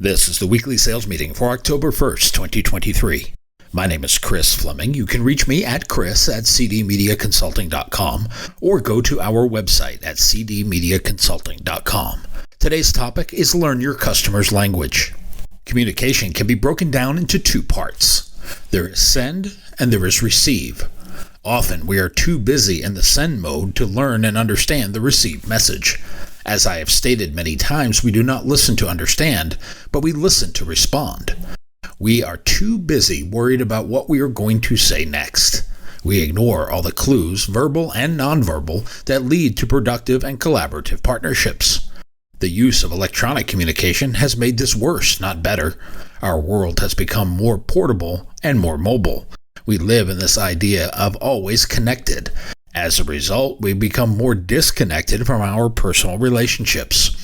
This is the weekly sales meeting for October 1st, 2023. My name is Chris Fleming. You can reach me at chris@cdmediaconsulting.com or go to our website at cdmediaconsulting.com. Today's topic is learn your customer's language. Communication can be broken down into two parts. There is send and there is receive. Often we are too busy in the send mode to learn and understand the received message. As I have stated many times, we do not listen to understand, but we listen to respond. We are too busy worried about what we are going to say next. We ignore all the clues, verbal and nonverbal, that lead to productive and collaborative partnerships. The use of electronic communication has made this worse, not better. Our world has become more portable and more mobile. We live in this idea of always connected. As a result, we become more disconnected from our personal relationships.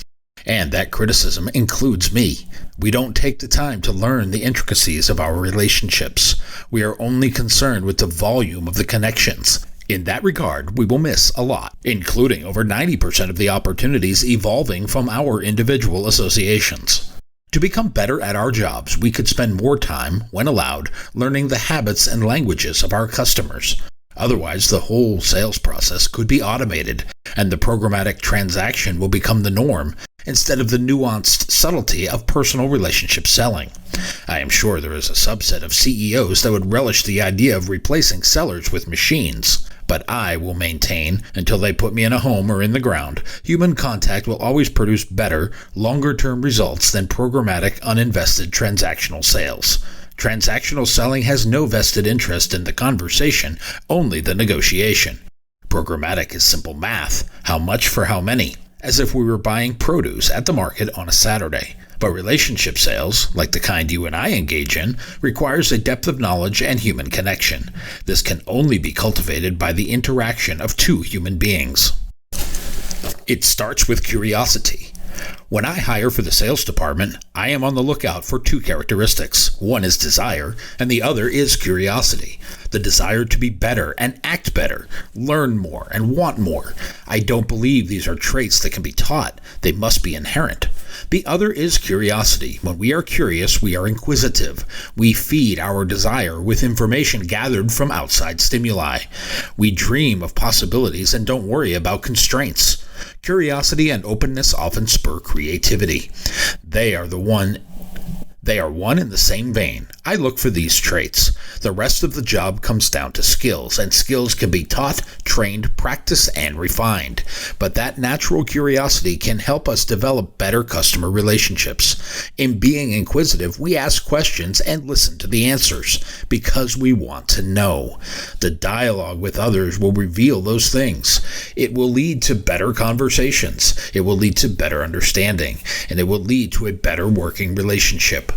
And that criticism includes me. We don't take the time to learn the intricacies of our relationships. We are only concerned with the volume of the connections. In that regard, we will miss a lot, including over 90% of the opportunities evolving from our individual associations. To become better at our jobs, we could spend more time, when allowed, learning the habits and languages of our customers. Otherwise, the whole sales process could be automated, and the programmatic transaction will become the norm instead of the nuanced subtlety of personal relationship selling. I am sure there is a subset of CEOs that would relish the idea of replacing sellers with machines, but I will maintain, until they put me in a home or in the ground, human contact will always produce better, longer-term results than programmatic, uninvested transactional sales. Transactional selling has no vested interest in the conversation, only the negotiation. Programmatic is simple math, how much for how many, as if we were buying produce at the market on a Saturday. But relationship sales, like the kind you and I engage in, requires a depth of knowledge and human connection. This can only be cultivated by the interaction of two human beings. It starts with curiosity. When I hire for the sales department, I am on the lookout for two characteristics. One is desire, and the other is curiosity. The desire to be better and act better, learn more and want more. I don't believe these are traits that can be taught. They must be inherent. The other is curiosity. When we are curious, we are inquisitive. We feed our desire with information gathered from outside stimuli. We dream of possibilities and don't worry about constraints. Curiosity and openness often spur creativity. They are one in the same vein. I look for these traits. The rest of the job comes down to skills, and skills can be taught, trained, practiced, and refined. But that natural curiosity can help us develop better customer relationships. In being inquisitive, we ask questions and listen to the answers because we want to know. The dialogue with others will reveal those things. It will lead to better conversations. It will lead to better understanding, and it will lead to a better working relationship.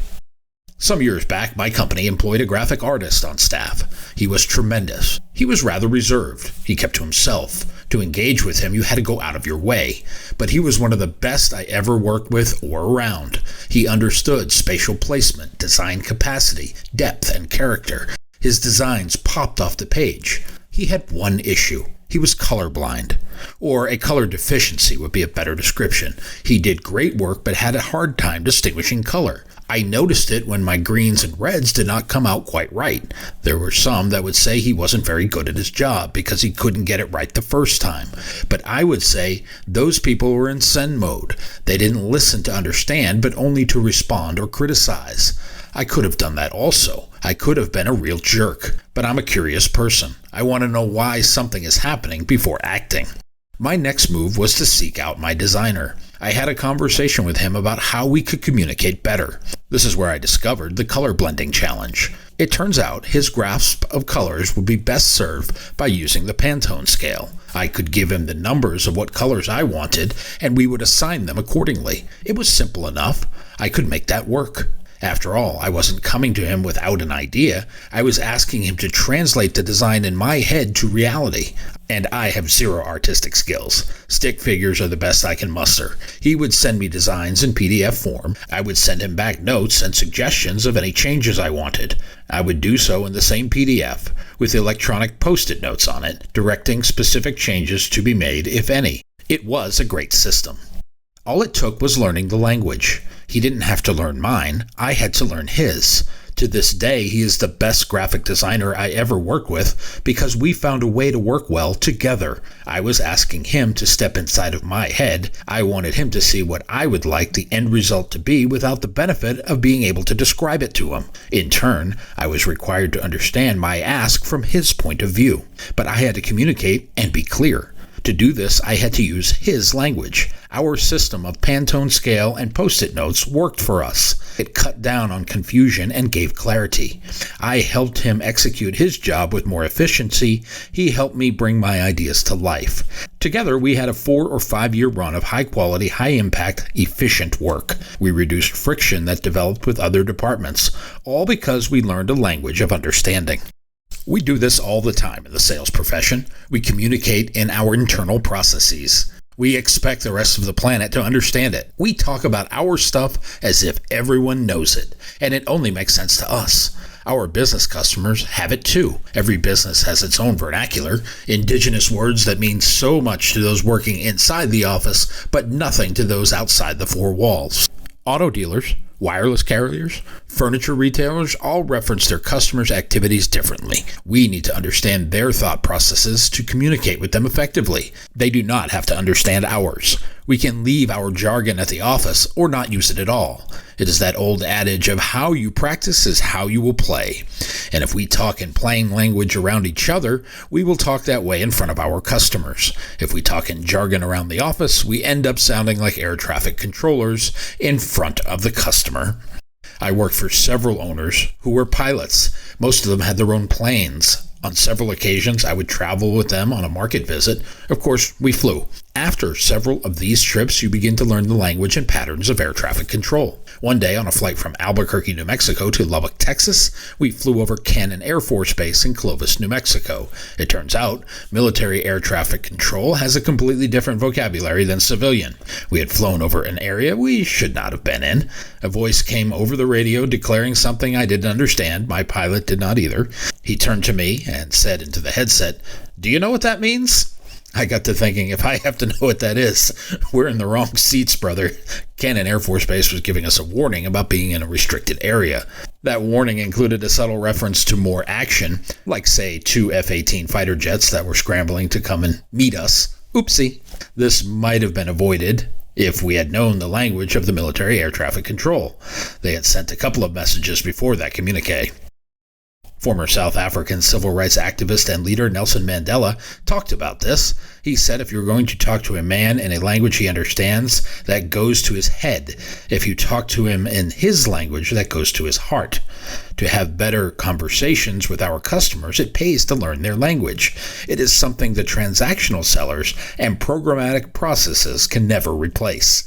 Some years back, my company employed a graphic artist on staff. He was tremendous. He was rather reserved. He kept to himself. To engage with him, you had to go out of your way. But he was one of the best I ever worked with or around. He understood spatial placement, design capacity, depth, and character. His designs popped off the page. He had one issue. He was colorblind, or a color deficiency would be a better description. He did great work but had a hard time distinguishing color. I noticed it when my greens and reds did not come out quite right. There were some that would say he wasn't very good at his job because he couldn't get it right the first time. But I would say those people were in send mode. They didn't listen to understand, but only to respond or criticize. I could have done that also. I could have been a real jerk. But I'm a curious person. I want to know why something is happening before acting. My next move was to seek out my designer. I had a conversation with him about how we could communicate better. This is where I discovered the color blending challenge. It turns out his grasp of colors would be best served by using the Pantone scale. I could give him the numbers of what colors I wanted, and we would assign them accordingly. It was simple enough. I could make that work. After all, I wasn't coming to him without an idea. I was asking him to translate the design in my head to reality. And I have zero artistic skills. Stick figures are the best I can muster. He would send me designs in PDF form. I would send him back notes and suggestions of any changes I wanted. I would do so in the same PDF, with electronic post-it notes on it, directing specific changes to be made, if any. It was a great system. All it took was learning the language. He didn't have to learn mine. I had to learn his. To this day, he is the best graphic designer I ever worked with because we found a way to work well together. I was asking him to step inside of my head. I wanted him to see what I would like the end result to be without the benefit of being able to describe it to him. In turn, I was required to understand my ask from his point of view. But I had to communicate and be clear. To do this, I had to use his language. Our system of Pantone scale and Post-it notes worked for us. It cut down on confusion and gave clarity. I helped him execute his job with more efficiency. He helped me bring my ideas to life. Together, we had a 4 or 5 year run of high-quality, high-impact, efficient work. We reduced friction that developed with other departments, all because we learned a language of understanding. We do this all the time in the sales profession. We communicate in our internal processes. We expect the rest of the planet to understand it. We talk about our stuff as if everyone knows it, and it only makes sense to us. Our business customers have it too. Every business has its own vernacular, indigenous words that mean so much to those working inside the office, but nothing to those outside the four walls. Auto dealers, wireless carriers, furniture retailers all reference their customers' activities differently. We need to understand their thought processes to communicate with them effectively. They do not have to understand ours. We can leave our jargon at the office or not use it at all. It is that old adage of how you practice is how you will play. And if we talk in plain language around each other, we will talk that way in front of our customers. If we talk in jargon around the office, we end up sounding like air traffic controllers in front of the customer. I worked for several owners who were pilots. Most of them had their own planes. On several occasions, I would travel with them on a market visit. Of course, we flew. After several of these trips, you begin to learn the language and patterns of air traffic control. One day, on a flight from Albuquerque, New Mexico to Lubbock, Texas, we flew over Cannon Air Force Base in Clovis, New Mexico. It turns out, military air traffic control has a completely different vocabulary than civilian. We had flown over an area we should not have been in. A voice came over the radio declaring something I didn't understand. My pilot did not either. He turned to me and said into the headset, "Do you know what that means?" I got to thinking, if I have to know what that is, we're in the wrong seats, brother. Cannon Air Force Base was giving us a warning about being in a restricted area. That warning included a subtle reference to more action, like, say, 2 F-18 fighter jets that were scrambling to come and meet us. Oopsie. This might have been avoided if we had known the language of the military air traffic control. They had sent a couple of messages before that communique. Former South African civil rights activist and leader Nelson Mandela talked about this. He said if you're going to talk to a man in a language he understands, that goes to his head. If you talk to him in his language, that goes to his heart. To have better conversations with our customers, it pays to learn their language. It is something the transactional sellers and programmatic processes can never replace.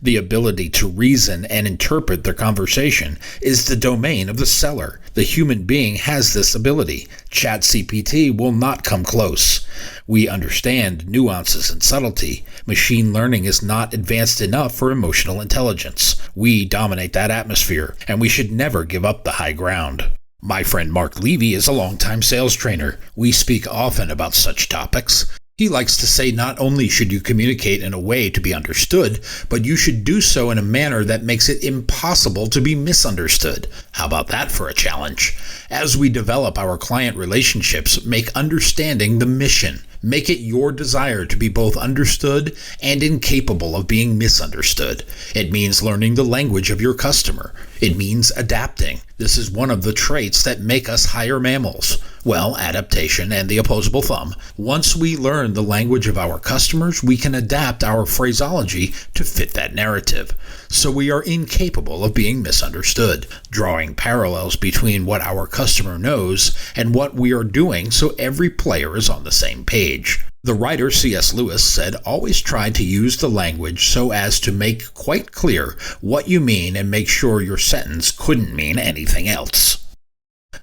The ability to reason and interpret their conversation is the domain of the seller. The human being has this ability. ChatGPT will not come close. We understand nuances and subtlety. Machine learning is not advanced enough for emotional intelligence. We dominate that atmosphere, and we should never give up the high ground. My friend Mark Levy is a longtime sales trainer. We speak often about such topics. He likes to say not only should you communicate in a way to be understood, but you should do so in a manner that makes it impossible to be misunderstood. How about that for a challenge? As we develop our client relationships, make understanding the mission. Make it your desire to be both understood and incapable of being misunderstood. It means learning the language of your customer. It means adapting. This is one of the traits that make us higher mammals. Well, adaptation and the opposable thumb. Once we learn the language of our customers, we can adapt our phraseology to fit that narrative. So we are incapable of being misunderstood, drawing parallels between what our customer knows and what we are doing so every player is on the same page. The writer C.S. Lewis said, always try to use the language so as to make quite clear what you mean and make sure your sentence couldn't mean anything else.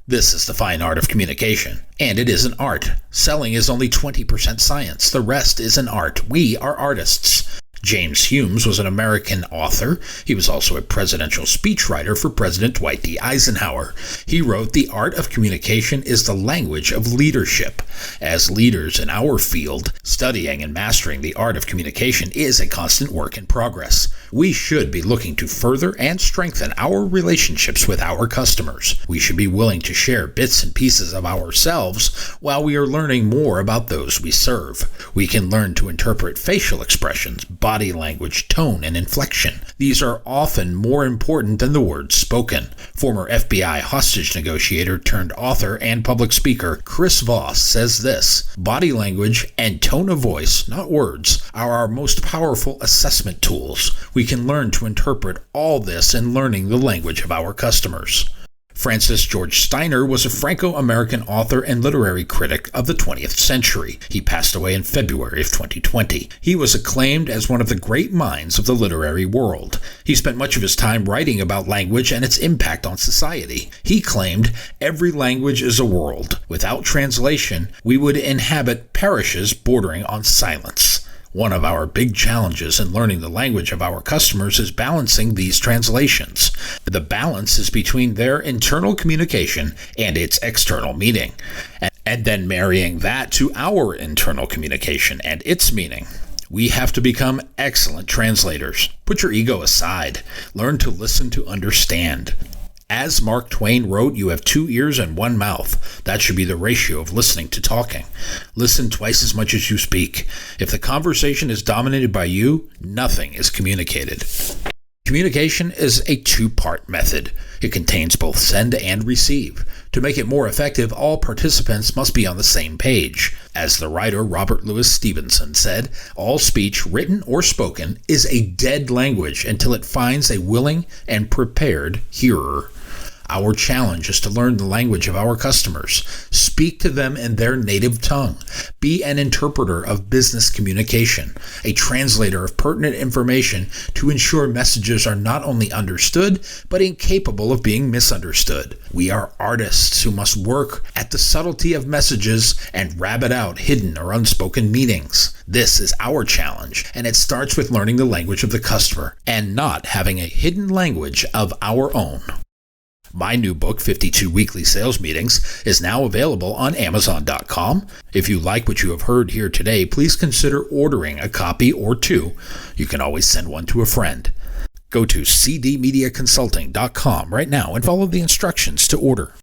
This is the fine art of communication, and it is an art. Selling is only 20% science. The rest is an art. We are artists. James Humes was an American author. He was also a presidential speechwriter for President Dwight D. Eisenhower. He wrote, "The art of communication is the language of leadership." As leaders in our field, studying and mastering the art of communication is a constant work in progress. We should be looking to further and strengthen our relationships with our customers. We should be willing to share bits and pieces of ourselves while we are learning more about those we serve. We can learn to interpret facial expressions, body language, tone, and inflection. These are often more important than the words spoken. Former FBI hostage negotiator turned author and public speaker Chris Voss says this: "Body language and tone of voice, not words, are our most powerful assessment tools. We can learn to interpret all this in learning the language of our customers." Francis George Steiner was a Franco-American author and literary critic of the 20th century. He passed away in February of 2020. He was acclaimed as one of the great minds of the literary world. He spent much of his time writing about language and its impact on society. He claimed, "Every language is a world. Without translation, we would inhabit parishes bordering on silence." One of our big challenges in learning the language of our customers is balancing these translations. The balance is between their internal communication and its external meaning, and then marrying that to our internal communication and its meaning. We have to become excellent translators. Put your ego aside. Learn to listen to understand. As Mark Twain wrote, "You have 2 ears and 1 mouth. That should be the ratio of listening to talking. Listen twice as much as you speak. If the conversation is dominated by you, nothing is communicated." Communication is a two-part method. It contains both send and receive. To make it more effective, all participants must be on the same page. As the writer Robert Louis Stevenson said, "All speech, written or spoken, is a dead language until it finds a willing and prepared hearer." Our challenge is to learn the language of our customers. Speak to them in their native tongue. Be an interpreter of business communication, a translator of pertinent information to ensure messages are not only understood, but incapable of being misunderstood. We are artists who must work at the subtlety of messages and rabbit out hidden or unspoken meanings. This is our challenge, and it starts with learning the language of the customer and not having a hidden language of our own. My new book, 52 Weekly Sales Meetings, is now available on Amazon.com. If you like what you have heard here today, please consider ordering a copy or two. You can always send one to a friend. Go to cdmediaconsulting.com right now and follow the instructions to order.